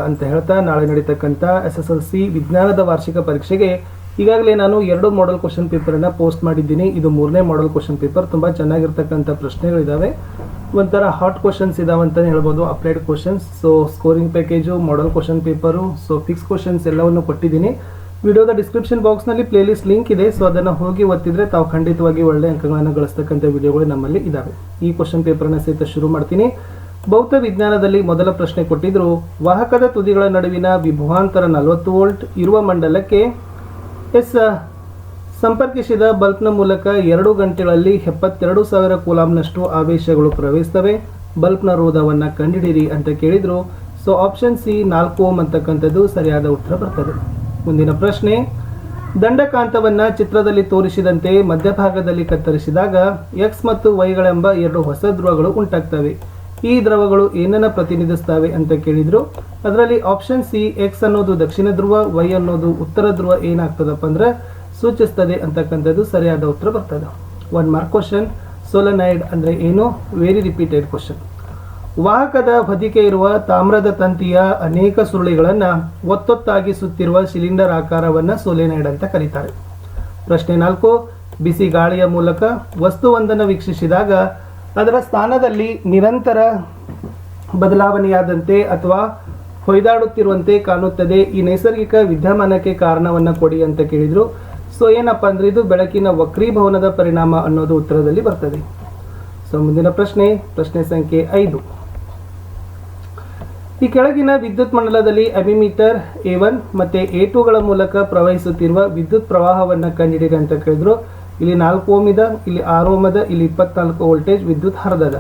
ಅಂತ ಹೇಳ್ತಾ ನಾಳೆ ನಡೀತಕ್ಕಂಥ SSLC ವಿಜ್ಞಾನದ ವಾರ್ಷಿಕ ಪರೀಕ್ಷೆಗೆ ಈಗಾಗಲೇ ನಾನು 2 ಮಾಡೆಲ್ ಕ್ವಶನ್ ಪೇಪರನ್ನು ಪೋಸ್ಟ್ ಮಾಡಿದ್ದೀನಿ. ಇದು 3ನೇ ಮಾಡೆಲ್ ಕ್ವಶನ್ ಪೇಪರ್. ತುಂಬ ಚೆನ್ನಾಗಿರ್ತಕ್ಕಂಥ ಪ್ರಶ್ನೆಗಳಿದ್ದಾವೆ, ಒಂಥರ ಹಾಟ್ ಕ್ವಶನ್ಸ್ ಇದಾವೆ ಅಂತಲೇ ಹೇಳ್ಬೋದು, applied questions. So scoring package, model question paper, so fix questions ಎಲ್ಲವನ್ನು ಕೊಟ್ಟಿದ್ದೀನಿ. ವಿಡಿಯೋದ ಡಿಸ್ಕ್ರಿಪ್ಷನ್ ಬಾಕ್ಸ್ನಲ್ಲಿ ಪ್ಲೇಲಿಸ್ಟ್ ಲಿಂಕ್ ಇದೆ, ಸೊ ಅದನ್ನು ಹೋಗಿ ಒತ್ತಿದ್ರೆ ತಾವು ಖಂಡಿತವಾಗಿ ಒಳ್ಳೆಯ ಅಂಕಗಳನ್ನು ಗಳಿಸ್ತಕ್ಕಂಥ ವಿಡಿಯೋಗಳು ನಮ್ಮಲ್ಲಿ ಇದ್ದಾವೆ. ಈ ಕ್ವಶನ್ ಪೇಪರನ್ನು ಸಹಿತ ಶುರು ಮಾಡ್ತೀನಿ. ಭೌತ ವಿಜ್ಞಾನದಲ್ಲಿ ಮೊದಲ ಪ್ರಶ್ನೆ ಕೊಟ್ಟಿದ್ರು, ವಾಹಕದ ತುದಿಗಳ ನಡುವಿನ ವಿಭವಾಂತರ 40 ವೋಲ್ಟ್ ಇರುವ ಮಂಡಲಕ್ಕೆ ಸಂಪರ್ಕಿಸಿದ ಬಲ್ಬ್ನ ಮೂಲಕ 2 ಗಂಟೆಗಳಲ್ಲಿ 72,000 ಕೂಲಾಂನಷ್ಟು ಆವೇಶಗಳು ಪ್ರವಹಿಸ್ತವೆ. ಬಲ್ಬ್ನ ರೋಧವನ್ನು ಕಂಡುಹಿಡಿಯಿರಿ ಅಂತ ಕೇಳಿದ್ರು. ಸೊ ಆಪ್ಷನ್ ಸಿ 4 ಓಮ್ ಅಂತಕ್ಕಂಥದ್ದು ಸರಿಯಾದ ಉತ್ತರ ಬರ್ತದೆ. ಮುಂದಿನ ಪ್ರಶ್ನೆ, ದಂಡಕಾಂತವನ್ನು ಚಿತ್ರದಲ್ಲಿ ತೋರಿಸಿದಂತೆ ಮಧ್ಯಭಾಗದಲ್ಲಿ ಕತ್ತರಿಸಿದಾಗ ಎಕ್ಸ್ ಮತ್ತು ವೈಗಳೆಂಬ 2 ಹೊಸ ಧ್ರುವಗಳು ಉಂಟಾಗ್ತವೆ. ಈ ಧ್ರುವಗಳು ಏನನ್ನು ಪ್ರತಿನಿಧಿಸ್ತವೆ ಅಂತ ಕೇಳಿದ್ರು. ಅದರಲ್ಲಿ ಆಪ್ಷನ್ ಸಿ ಎಕ್ಸ್ ಅನ್ನೋದು ದಕ್ಷಿಣ ಧ್ರುವ, ವೈ ಅನ್ನೋದು ಉತ್ತರ ಧ್ರುವ ಏನಾಗ್ತದಪ್ಪ ಅಂದ್ರೆ ಸೂಚಿಸ್ತದೆ ಅಂತಕ್ಕಂಥದ್ದು ಸರಿಯಾದ ಉತ್ತರ ಬರ್ತದೆ. 1 ಮಾರ್ಕ್ ಕ್ವಶನ್. ಸೋಲನೈಡ್ ಅಂದ್ರೆ ಏನು? Very repeated question. ವಾಹಕದ ಹೊದಿಕೆ ಇರುವ ತಾಮ್ರದ ತಂತಿಯ ಅನೇಕ ಸುರುಳಿಗಳನ್ನು ಒತ್ತೊತ್ತಾಗಿ ಸುತ್ತಿರುವ ಸಿಲಿಂಡರ್ ಆಕಾರವನ್ನು ಸೋಲೆನೈಡ್ ಅಂತ ಕರೀತಾರೆ. ಪ್ರಶ್ನೆ 4, ಬಿಸಿ ಗಾಳಿಯ ಮೂಲಕ ವಸ್ತುವೊಂದನ್ನು ವೀಕ್ಷಿಸಿದಾಗ ಅದರ ಸ್ಥಾನದಲ್ಲಿ ನಿರಂತರ ಬದಲಾವಣೆಯಾದಂತೆ ಅಥವಾ ಹೊಯ್ದಾಡುತ್ತಿರುವಂತೆ ಕಾಣುತ್ತದೆ. ಈ ನೈಸರ್ಗಿಕ ವಿದ್ಯಮಾನಕ್ಕೆ ಕಾರಣವನ್ನು ಕೊಡಿ ಅಂತ ಕೇಳಿದ್ರು. ಸೊ ಏನಪ್ಪ ಅಂದ್ರೆ ಇದು ಬೆಳಕಿನ ವಕ್ರೀಭವನದ ಪರಿಣಾಮ ಅನ್ನೋದು ಉತ್ತರದಲ್ಲಿ ಬರ್ತದೆ. ಸೊ ಮುಂದಿನ ಪ್ರಶ್ನೆ ಸಂಖ್ಯೆ 5. ಈ ಕೆಳಗಿನ ವಿದ್ಯುತ್ ಮಂಡಲದಲ್ಲಿ ಅಮಿಮೀಟರ್ A1 ಮತ್ತೆ A2ಗಳ ಮೂಲಕ ಪ್ರವಹಿಸುತ್ತಿರುವ ವಿದ್ಯುತ್ ಪ್ರವಾಹವನ್ನು ಕಂಡುಹಿಡಿಯಿರಿ ಅಂತ ಕೇಳಿದ್ರು. ಇಲ್ಲಿ 4 ಓಮ್ ಇದೆ, ಇಲ್ಲಿ 6 ಓಮ್ ಇದೆ, ಇಲ್ಲಿ 24 ವೋಲ್ಟೇಜ್ ವಿದ್ಯುತ್ ಹರಿದದ.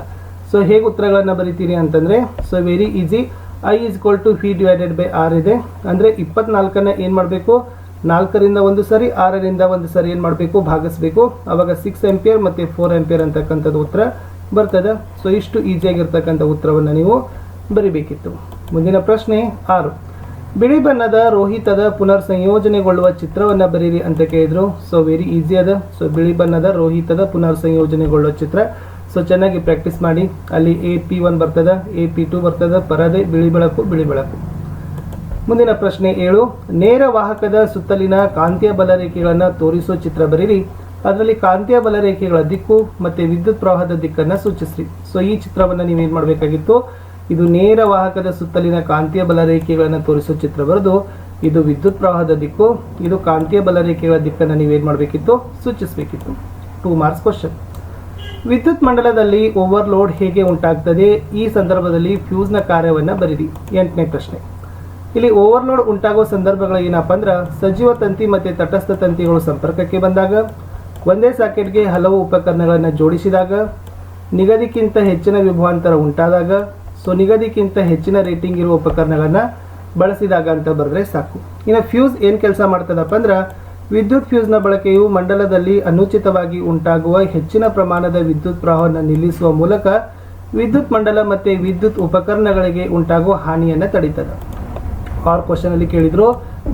ಸೊ ಹೇಗೆ ಉತ್ತರಗಳನ್ನು ಬರೀತೀರಿ ಅಂತಂದ್ರೆ, so very easy. I = V/R ಇದೆ. ಅಂದ್ರೆ 24ನ್ನ ಏನು ಮಾಡಬೇಕು, 4ರಿಂದ 1 ಸರಿ, 6ರಿಂದ 1 ಸರಿ ಏನು ಮಾಡಬೇಕು, ಭಾಗಿಸಬೇಕು. ಅವಾಗ 6 ಆಂಪಿಯರ್ ಮತ್ತು 4 ಆಂಪಿಯರ್ ಅಂತಕ್ಕಂಥದ್ದು ಉತ್ತರ ಬರ್ತದೆ. ಸೊ ಇಷ್ಟು ಈಸಿಯಾಗಿರ್ತಕ್ಕಂಥ ಉತ್ತರವನ್ನು ನೀವು ಬರಿಬೇಕಿತ್ತು. ಮುಂದಿನ ಪ್ರಶ್ನೆ 6. ಬಿಳಿ ಬಣ್ಣದ ರೋಹಿತದ ಪುನರ್ ಸಂಯೋಜನೆಗೊಳ್ಳುವ ಚಿತ್ರವನ್ನು ಬರೀರಿ ಅಂತ ಕೇಳಿದ್ರು. ಸೊ ವೆರಿ ಈಸಿ ಅದ. ಸೊ ಬಿಳಿ ಬಣ್ಣದ ರೋಹಿತದ ಪುನರ್ ಸಂಯೋಜನೆಗೊಳ್ಳುವ ಚಿತ್ರ. ಸೊ ಚೆನ್ನಾಗಿ ಪ್ರಾಕ್ಟೀಸ್ ಮಾಡಿ. ಅಲ್ಲಿ AP1 ಬರ್ತದೆ, AP2 ಬರ್ತದೆ, ಪರದೆ, ಬಿಳಿ ಬೆಳಕು. ಮುಂದಿನ ಪ್ರಶ್ನೆ 7. ನೇರ ವಾಹಕದ ಸುತ್ತಲಿನ ಕಾಂತೀಯ ಬಲರೇಖೆಗಳನ್ನು ತೋರಿಸುವ ಚಿತ್ರ ಬರೀರಿ. ಅದರಲ್ಲಿ ಕಾಂತೀಯ ಬಲರೇಖೆಗಳ ದಿಕ್ಕು ಮತ್ತು ವಿದ್ಯುತ್ ಪ್ರವಾಹದ ದಿಕ್ಕನ್ನು ಸೂಚಿಸ್ರಿ. ಸೊ ಈ ಚಿತ್ರವನ್ನು ನೀವೇನು ಮಾಡಬೇಕಾಗಿತ್ತು, ಇದು ನೇರ ವಾಹಕದ ಸುತ್ತಲಿನ ಕಾಂತೀಯ ಬಲರೇಖೆಗಳನ್ನು ತೋರಿಸುವ ಚಿತ್ರ ಬರೆದು ಇದು ವಿದ್ಯುತ್ ಪ್ರವಾಹದ ದಿಕ್ಕು, ಇದು ಕಾಂತೀಯ ಬಲರೇಖೆಗಳ ದಿಕ್ಕನ್ನು ನೀವೇನು ಮಾಡಬೇಕಿತ್ತು, ಸೂಚಿಸಬೇಕಿತ್ತು. 2 ಮಾರ್ಕ್ಸ್ ಕ್ವಶನ್. ವಿದ್ಯುತ್ ಮಂಡಲದಲ್ಲಿ ಓವರ್ಲೋಡ್ ಹೇಗೆ ಉಂಟಾಗ್ತದೆ? ಈ ಸಂದರ್ಭದಲ್ಲಿ ಫ್ಯೂಸ್ನ ಕಾರ್ಯವನ್ನು ಬರೀರಿ. 8ನೇ ಪ್ರಶ್ನೆ. ಇಲ್ಲಿ ಓವರ್ಲೋಡ್ ಉಂಟಾಗುವ ಸಂದರ್ಭಗಳು ಏನಪ್ಪ ಅಂದ್ರೆ, ಸಜೀವ ತಂತಿ ಮತ್ತು ತಟಸ್ಥ ತಂತಿಗಳು ಸಂಪರ್ಕಕ್ಕೆ ಬಂದಾಗ, ಒಂದೇ ಸಾಕೆಟ್ಗೆ ಹಲವು ಉಪಕರಣಗಳನ್ನು ಜೋಡಿಸಿದಾಗ, ನಿಗದಿಕ್ಕಿಂತ ಹೆಚ್ಚಿನ ವಿಭವಾಂತರ ಉಂಟಾದಾಗ, ಸೊ ನಿಗದಿಕ್ಕಿಂತ ಹೆಚ್ಚಿನ ರೇಟಿಂಗ್ ಇರುವ ಉಪಕರಣಗಳನ್ನು ಬಳಸಿದಾಗ ಅಂತ ಬರೆದ್ರೆ ಸಾಕು. ಇನ್ನು ಫ್ಯೂಸ್ ಏನು ಕೆಲಸ ಮಾಡ್ತದಪ್ಪ ಅಂದ್ರೆ, ವಿದ್ಯುತ್ ಫ್ಯೂಸ್ನ ಬಳಕೆಯು ಮಂಡಲದಲ್ಲಿ ಅನುಚಿತವಾಗಿ ಉಂಟಾಗುವ ಹೆಚ್ಚಿನ ಪ್ರಮಾಣದ ವಿದ್ಯುತ್ ಪ್ರವಾಹವನ್ನು ನಿಲ್ಲಿಸುವ ಮೂಲಕ ವಿದ್ಯುತ್ ಮಂಡಲ ಮತ್ತು ವಿದ್ಯುತ್ ಉಪಕರಣಗಳಿಗೆ ಉಂಟಾಗುವ ಹಾನಿಯನ್ನು ತಡೀತದೆ. ಆರ್ ಕ್ವಶನ್ ಅಲ್ಲಿ ಕೇಳಿದ್ರು,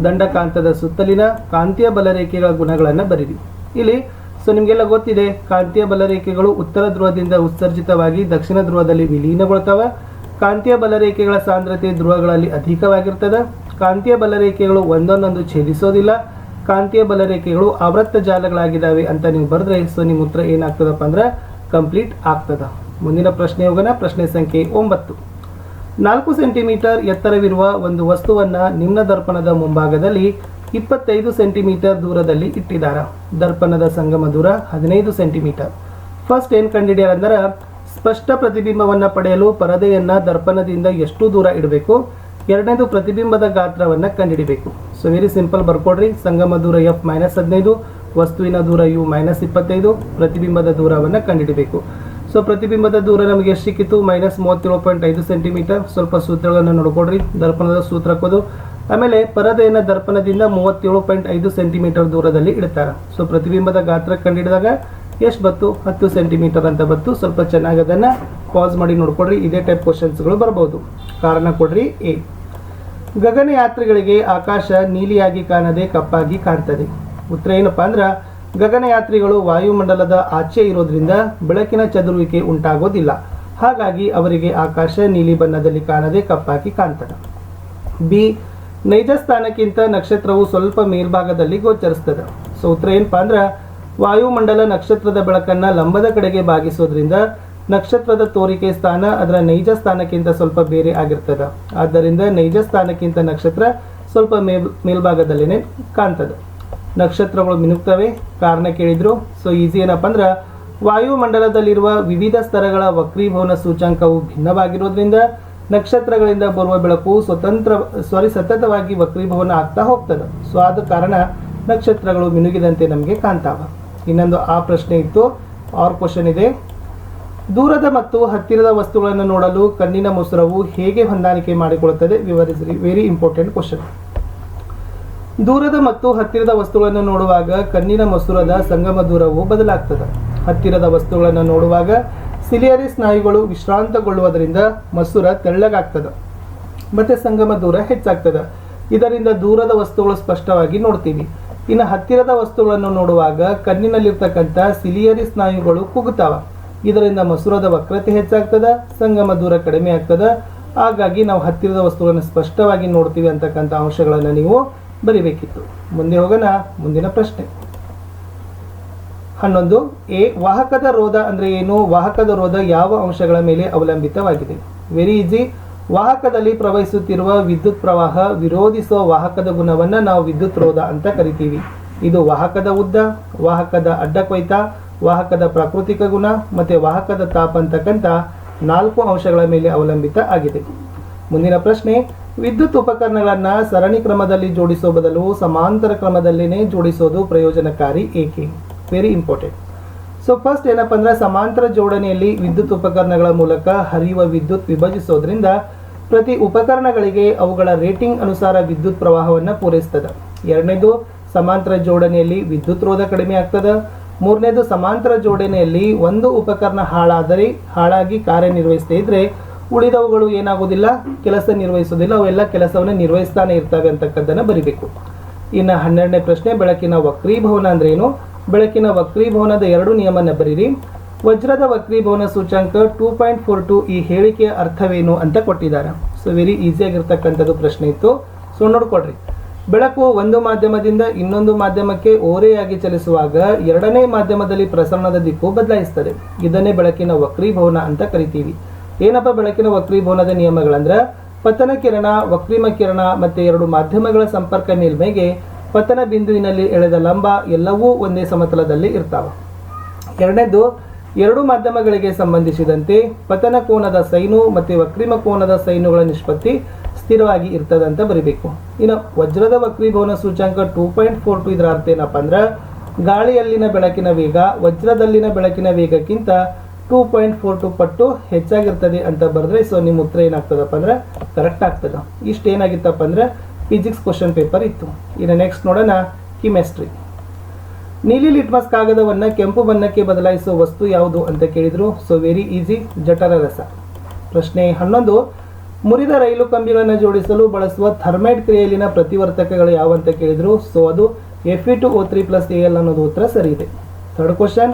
ದಂಡಕಾಂತದ ಸುತ್ತಲಿನ ಕಾಂತೀಯ ಬಲರೇಖೆಗಳ ಗುಣಗಳನ್ನು ಬರೀರಿ. ಇಲ್ಲಿ ಸೊ ನಿಮಗೆಲ್ಲ ಗೊತ್ತಿದೆ, ಕಾಂತೀಯ ಬಲರೇಖೆಗಳು ಉತ್ತರ ಧ್ರುವದಿಂದ ಉತ್ಸರ್ಜಿತವಾಗಿ ದಕ್ಷಿಣ ಧ್ರುವದಲ್ಲಿ ವಿಲೀನಗೊಳ್ತವೆ. ಕಾಂತೀಯ ಬಲರೇಖೆಗಳ ಸಾಂದ್ರತೆ ಧ್ರುವಗಳಲ್ಲಿ ಅಧಿಕವಾಗಿರ್ತದೆ. ಕಾಂತೀಯ ಬಲರೇಖೆಗಳು ಒಂದೊಂದೊಂದು ಛೇದಿಸೋದಿಲ್ಲ. ಕಾಂತೀಯ ಬಲರೇಖೆಗಳು ಆವೃತ್ತ ಜಾಲಗಳಾಗಿದ್ದಾವೆ ಅಂತ ನೀವು ಬರೆದ್ರೆ ಸೊ ನಿಮ್ಮ ಉತ್ತರ ಏನಾಗ್ತದಪ್ಪ ಅಂದ್ರೆ ಕಂಪ್ಲೀಟ್ ಆಗ್ತದ. ಮುಂದಿನ ಪ್ರಶ್ನೆ ಹೋಗೋಣ. ಪ್ರಶ್ನೆ ಸಂಖ್ಯೆ 9. 4 ಸೆಂಟಿಮೀಟರ್ ಎತ್ತರವಿರುವ ಒಂದು ವಸ್ತುವನ್ನು ನಿಮ್ನ ದರ್ಪಣದ ಮುಂಭಾಗದಲ್ಲಿ 25 ಸೆಂಟಿಮೀಟರ್ ದೂರದಲ್ಲಿ ಇಟ್ಟಿದ್ದಾರೆ. ದರ್ಪಣದ ಸಂಗಮ ದೂರ 15 ಸೆಂಟಿಮೀಟರ್. ಫಸ್ಟ್ ಏನು ಕಂಡುಹಿಡಿಯಾರ ಅಂದ್ರೆ, ಸ್ಪಷ್ಟ ಪ್ರತಿಬಿಂಬವನ್ನು ಪಡೆಯಲು ಪರದೆಯನ್ನು ದರ್ಪಣದಿಂದ ಎಷ್ಟು ದೂರ ಇಡಬೇಕು. ಎರಡನೇದು ಪ್ರತಿಬಿಂಬದ ಗಾತ್ರವನ್ನು ಕಂಡುಹಿಡಿಬೇಕು. ಸೊ ವೆರಿ ಸಿಂಪಲ್ ಬರ್ಕೊಡ್ರಿ. ಸಂಗಮ ದೂರ F -15, ವಸ್ತುವಿನ ದೂರ U -25, ಪ್ರತಿಬಿಂಬದ ದೂರವನ್ನು ಕಂಡುಹಿಡಿಬೇಕು. ಸೊ ಪ್ರತಿಬಿಂಬದ ದೂರ ನಮಗೆ ಎಷ್ಟು ಸಿಕ್ಕಿತ್ತು, -37.5 ಸೆಂಟಿಮೀಟರ್. ಸ್ವಲ್ಪ ಸೂತ್ರಗಳನ್ನು ನೋಡ್ಕೊಡ್ರಿ. ದರ್ಪಣದ ಸೂತ್ರ ಹಾಕೋದು. ಆಮೇಲೆ ಪರದೆಯನ್ನು ದರ್ಪಣದಿಂದ 37.5 ಸೆಂಟಿಮೀಟರ್ ದೂರದಲ್ಲಿ ಇಡ್ತಾರೆ. ಸೊ ಪ್ರತಿಬಿಂಬದ ಗಾತ್ರ ಕಂಡುಹಿಡಿದಾಗ ಎಷ್ಟು ಬತ್ತು, 10 ಸೆಂಟಿಮೀಟರ್ ಅಂತ ಬತ್ತು. ಸ್ವಲ್ಪ ಚೆನ್ನಾಗಿ ಅದನ್ನು ಪಾಸ್ ಮಾಡಿ ನೋಡ್ಕೊಡ್ರಿ. ಇದೇ ಟೈಪ್ ಕ್ವಶನ್ಸ್ಗಳು ಬರ್ಬೋದು. ಕಾರಣ ಕೊಡ್ರಿ. ಎ. ಗಗನಯಾತ್ರಿಗಳಿಗೆ ಆಕಾಶ ನೀಲಿಯಾಗಿ ಕಾಣದೆ ಕಪ್ಪಾಗಿ ಕಾಣ್ತದೆ. ಉತ್ತರ ಏನಪ್ಪಾ ಅಂದ್ರೆ, ಗಗನಯಾತ್ರಿಗಳು ವಾಯುಮಂಡಲದ ಆಚೆ ಇರೋದ್ರಿಂದ ಬೆಳಕಿನ ಚದುರುವಿಕೆ ಉಂಟಾಗೋದಿಲ್ಲ. ಹಾಗಾಗಿ ಅವರಿಗೆ ಆಕಾಶ ನೀಲಿ ಬಣ್ಣದಲ್ಲಿ ಕಾಣದೆ ಕಪ್ಪಾಗಿ ಕಾಣ್ತದೆ. ಬಿ ನೈಜ ಸ್ಥಾನಕ್ಕಿಂತ ನಕ್ಷತ್ರವು ಸ್ವಲ್ಪ ಮೇಲ್ಭಾಗದಲ್ಲಿ ಗೋಚರಿಸ್ತದೆ. ಸೊ ಉತ್ತರ ಏನಪ್ಪ ಅಂದ್ರೆ ವಾಯುಮಂಡಲ ನಕ್ಷತ್ರದ ಬೆಳಕನ್ನು ಲಂಬದ ಕಡೆಗೆ ಬಾಗಿಸೋದ್ರಿಂದ ನಕ್ಷತ್ರದ ತೋರಿಕೆ ಸ್ಥಾನ ಅದರ ನೈಜ ಸ್ಥಾನಕ್ಕಿಂತ ಸ್ವಲ್ಪ ಬೇರೆ ಆಗಿರ್ತದೆ. ಆದ್ದರಿಂದ ನೈಜ ಸ್ಥಾನಕ್ಕಿಂತ ನಕ್ಷತ್ರ ಸ್ವಲ್ಪ ಮೇಲ್ಭಾಗದಲ್ಲೇ ಕಾಣ್ತದೆ. ನಕ್ಷತ್ರಗಳು ಮಿನುಗ್ತವೆ, ಕಾರಣ ಕೇಳಿದ್ರು. ಸೊ ಈಸಿ ಏನಪ್ಪ ಅಂದ್ರೆ ವಾಯುಮಂಡಲದಲ್ಲಿರುವ ವಿವಿಧ ಸ್ತರಗಳ ವಕ್ರೀಭವನ ಸೂಚ್ಯಂಕವು ಭಿನ್ನವಾಗಿರೋದ್ರಿಂದ ನಕ್ಷತ್ರಗಳಿಂದ ಬರುವ ಬೆಳಕು ಸತತವಾಗಿ ವಕ್ರೀಭವನ ಆಗ್ತಾ ಹೋಗ್ತದೆ. ಸೊ ಆದ ಕಾರಣ ನಕ್ಷತ್ರಗಳು ಮಿನುಗಿದಂತೆ ನಮಗೆ ಕಾಣ್ತಾವ. ಇನ್ನೊಂದು ಆ ಪ್ರಶ್ನೆ ಇತ್ತು, ಆರ್ ಕ್ವಶನ್ ಇದೆ. ದೂರದ ಮತ್ತು ಹತ್ತಿರದ ವಸ್ತುಗಳನ್ನು ನೋಡಲು ಕಣ್ಣಿನ ಮೊಸರವು ಹೇಗೆ ಹೊಂದಾಣಿಕೆ ಮಾಡಿಕೊಳ್ಳುತ್ತದೆ, ವಿವರಿಸಿರಿ. Very important question. ದೂರದ ಮತ್ತು ಹತ್ತಿರದ ವಸ್ತುಗಳನ್ನು ನೋಡುವಾಗ ಕಣ್ಣಿನ ಮಸೂರದ ಸಂಗಮ ದೂರವು ಬದಲಾಗ್ತದೆ. ಹತ್ತಿರದ ವಸ್ತುಗಳನ್ನು ನೋಡುವಾಗ ಸಿಲಿಯರಿ ಸ್ನಾಯುಗಳು ವಿಶ್ರಾಂತಗೊಳ್ಳುವುದರಿಂದ ಮಸೂರ ತೆಳ್ಳಗಾಗ್ತದೆ ಮತ್ತೆ ಸಂಗಮ ದೂರ ಹೆಚ್ಚಾಗ್ತದೆ. ಇದರಿಂದ ದೂರದ ವಸ್ತುಗಳು ಸ್ಪಷ್ಟವಾಗಿ ನೋಡ್ತೀವಿ. ಇನ್ನು ಹತ್ತಿರದ ವಸ್ತುಗಳನ್ನು ನೋಡುವಾಗ ಕಣ್ಣಿನಲ್ಲಿರ್ತಕ್ಕಂಥ ಸಿಲಿಯರಿ ಸ್ನಾಯುಗಳು ಕುಗ್ತಾವ. ಇದರಿಂದ ಮಸೂರದ ವಕ್ರತೆ ಹೆಚ್ಚಾಗ್ತದೆ, ಸಂಗಮ ದೂರ ಕಡಿಮೆ ಆಗ್ತದೆ. ಹಾಗಾಗಿ ನಾವು ಹತ್ತಿರದ ವಸ್ತುಗಳನ್ನು ಸ್ಪಷ್ಟವಾಗಿ ನೋಡ್ತೀವಿ ಅಂತಕ್ಕಂಥ ಅಂಶಗಳನ್ನು ನೀವು ಬರಿಬೇಕಿತ್ತು. ಮುಂದೆ ಹೋಗೋಣ. ಮುಂದಿನ ಪ್ರಶ್ನೆ 11 ಎ. ವಾಹಕದ ರೋಧ ಅಂದ್ರೆ ಏನು? ವಾಹಕದ ರೋಧ ಯಾವ ಅಂಶಗಳ ಮೇಲೆ ಅವಲಂಬಿತವಾಗಿದೆ? Very easy. ವಾಹಕದಲ್ಲಿ ಪ್ರವಹಿಸುತ್ತಿರುವ ವಿದ್ಯುತ್ ಪ್ರವಾಹ ವಿರೋಧಿಸುವ ವಾಹಕದ ಗುಣವನ್ನು ನಾವು ವಿದ್ಯುತ್ ರೋಧ ಅಂತ ಕರಿತೀವಿ. ಇದು ವಾಹಕದ ಉದ್ದ, ವಾಹಕದ ಅಡ್ಡ ಕೊಯ್ತ, ವಾಹಕದ ಪ್ರಾಕೃತಿಕ ಗುಣ ಮತ್ತು ವಾಹಕದ ತಾಪ ಅಂತಕ್ಕಂಥ 4 ಅಂಶಗಳ ಮೇಲೆ ಅವಲಂಬಿತ ಆಗಿದೆ. ಮುಂದಿನ ಪ್ರಶ್ನೆ, ವಿದ್ಯುತ್ ಉಪಕರಣಗಳನ್ನು ಸರಣಿ ಕ್ರಮದಲ್ಲಿ ಜೋಡಿಸುವ ಬದಲು ಸಮಾಂತರ ಕ್ರಮದಲ್ಲಿನೇ ಜೋಡಿಸೋದು ಪ್ರಯೋಜನಕಾರಿ ಏಕೆ? Very important. ಸೊ ಫಸ್ಟ್ ಏನಪ್ಪ ಅಂದ್ರೆ ಸಮಾಂತರ ಜೋಡಣೆಯಲ್ಲಿ ವಿದ್ಯುತ್ ಉಪಕರಣಗಳ ಮೂಲಕ ಹರಿಯುವ ವಿದ್ಯುತ್ ವಿಭಜಿಸೋದ್ರಿಂದ ಪ್ರತಿ ಉಪಕರಣಗಳಿಗೆ ಅವುಗಳ ರೇಟಿಂಗ್ ಅನುಸಾರ ವಿದ್ಯುತ್ ಪ್ರವಾಹವನ್ನು ಪೂರೈಸ್ತದೆ. ಎರಡನೇದು, ಸಮಾಂತರ ಜೋಡಣೆಯಲ್ಲಿ ವಿದ್ಯುತ್ ರೋಧ ಕಡಿಮೆ ಆಗ್ತದೆ. ಮೂರನೇದು, ಸಮಾಂತರ ಜೋಡಣೆಯಲ್ಲಿ ಒಂದು ಉಪಕರಣ ಹಾಳಾಗಿ ಕಾರ್ಯನಿರ್ವಹಿಸದೇ ಇದ್ರೆ ಉಳಿದವುಗಳು ಏನಾಗೋದಿಲ್ಲ, ಕೆಲಸ ನಿರ್ವಹಿಸೋದಿಲ್ಲ. ಅವೆಲ್ಲ ಕೆಲಸವನ್ನು ನಿರ್ವಹಿಸ್ತಾನೆ ಇರ್ತವೆ ಅಂತಕ್ಕದ್ದನ್ನು ಬರಿಬೇಕು. ಇನ್ನು 12ನೇ ಪ್ರಶ್ನೆ, ಬೆಳಕಿನ ವಕ್ರೀಭವನ ಅಂದ್ರೆ ಏನು? ಬೆಳಕಿನ ವಕ್ರೀಭವನದ 2 ನಿಯಮನ ಬರೀರಿ. ವಜ್ರದ ವಕ್ರೀಭವನ ಸೂಚ್ಯಂಕ 2.42. ಈ ಹೇಳಿಕೆಯ ಅರ್ಥವೇನು ಅಂತ ಕೊಟ್ಟಿದ್ದಾರೆ. ಸೊ ವೆರಿ ಈಸಿಯಾಗಿರ್ತಕ್ಕಂಥದ್ದು ಪ್ರಶ್ನೆ ಇತ್ತು. ಸೊ ನೋಡ್ಕೊಡ್ರಿ. ಬೆಳಕು ಒಂದು ಮಾಧ್ಯಮದಿಂದ ಇನ್ನೊಂದು ಮಾಧ್ಯಮಕ್ಕೆ ಓರೆಯಾಗಿ ಚಲಿಸುವಾಗ ಎರಡನೇ ಮಾಧ್ಯಮದಲ್ಲಿ ಪ್ರಸರಣದ ದಿಕ್ಕು ಬದಲಾಯಿಸ್ತದೆ. ಇದನ್ನೇ ಬೆಳಕಿನ ವಕ್ರೀಭವನ ಅಂತ ಕರಿತೀವಿ. ಏನಪ್ಪ ಬೆಳಕಿನ ವಕ್ರೀಭವನದ ನಿಯಮಗಳಂದ್ರೆ, ಪತನ ಕಿರಣ, ವಕ್ರೀಮ ಕಿರಣ ಮತ್ತೆ 2 ಮಾಧ್ಯಮಗಳ ಸಂಪರ್ಕ ಮೇಲ್ಮೈಗೆ ಪತನ ಬಿಂದುವಿನಲ್ಲಿ ಎಳೆದ ಲಂಬ ಎಲ್ಲವೂ ಒಂದೇ ಸಮತಲದಲ್ಲಿ ಇರ್ತಾವ. ಎರಡನೇದು, 2 ಮಾಧ್ಯಮಗಳಿಗೆ ಸಂಬಂಧಿಸಿದಂತೆ ಪತನ ಕೋನದ ಸೈನು ಮತ್ತು ವಕ್ರೀಮ ಕೋನದ ಸೈನುಗಳ ನಿಷ್ಪತ್ತಿ ಸ್ಥಿರವಾಗಿ ಇರ್ತದೆ ಅಂತ ಬರೀಬೇಕು. ಇನ್ನು ವಜ್ರದ ವಕ್ರೀಭವನ ಸೂಚ್ಯಂಕ 2.42. ಇದರ ಅರ್ಥ ಏನಪ್ಪ ಅಂದ್ರೆ, ಗಾಳಿಯಲ್ಲಿನ ಬೆಳಕಿನ ವೇಗ ವಜ್ರದಲ್ಲಿನ ಬೆಳಕಿನ ವೇಗಕ್ಕಿಂತ 2.42 ಪಟ್ಟು ಹೆಚ್ಚಾಗಿರ್ತದೆ ಅಂತ ಬರೆದ್ರೆ ಸೊ ನಿಮ್ಮ ಉತ್ತರ ಏನಾಗ್ತದಪ್ಪ ಅಂದ್ರೆ ಕರೆಕ್ಟ್ ಆಗ್ತದೆ. ಇಷ್ಟು ಏನಾಗಿತ್ತಪ್ಪ ಅಂದ್ರೆ ಫಿಸಿಕ್ಸ್ ಕ್ವಶನ್ ಪೇಪರ್ ಇತ್ತು. ಇನ್ನು ನೆಕ್ಸ್ಟ್ ನೋಡೋಣ, ಕೆಮಿಸ್ಟ್ರಿ. ನೀಲಿ ಲಿಟ್ಮಸ್ ಕಾಗದವನ್ನು ಕೆಂಪು ಬಣ್ಣಕ್ಕೆ ಬದಲಾಯಿಸುವ ವಸ್ತು ಯಾವುದು ಅಂತ ಕೇಳಿದ್ರು. ಸೊ ವೆರಿ ಈಸಿ, ಜಠರ ರಸ. ಪ್ರಶ್ನೆ 11, ಮುರಿದ ರೈಲು ಕಂಬಿಗಳನ್ನು ಜೋಡಿಸಲು ಬಳಸುವ ಥರ್ಮೈಡ್ ಕ್ರಿಯೆಯಲ್ಲಿನ ಪ್ರತಿವರ್ತಕಗಳು ಯಾವ ಅಂತ ಕೇಳಿದ್ರು. ಸೊ ಅದು Fe2O3+Al ಅನ್ನೋದು ಉತ್ತರ ಸರಿ ಇದೆ. ಥರ್ಡ್ ಕ್ವಶನ್,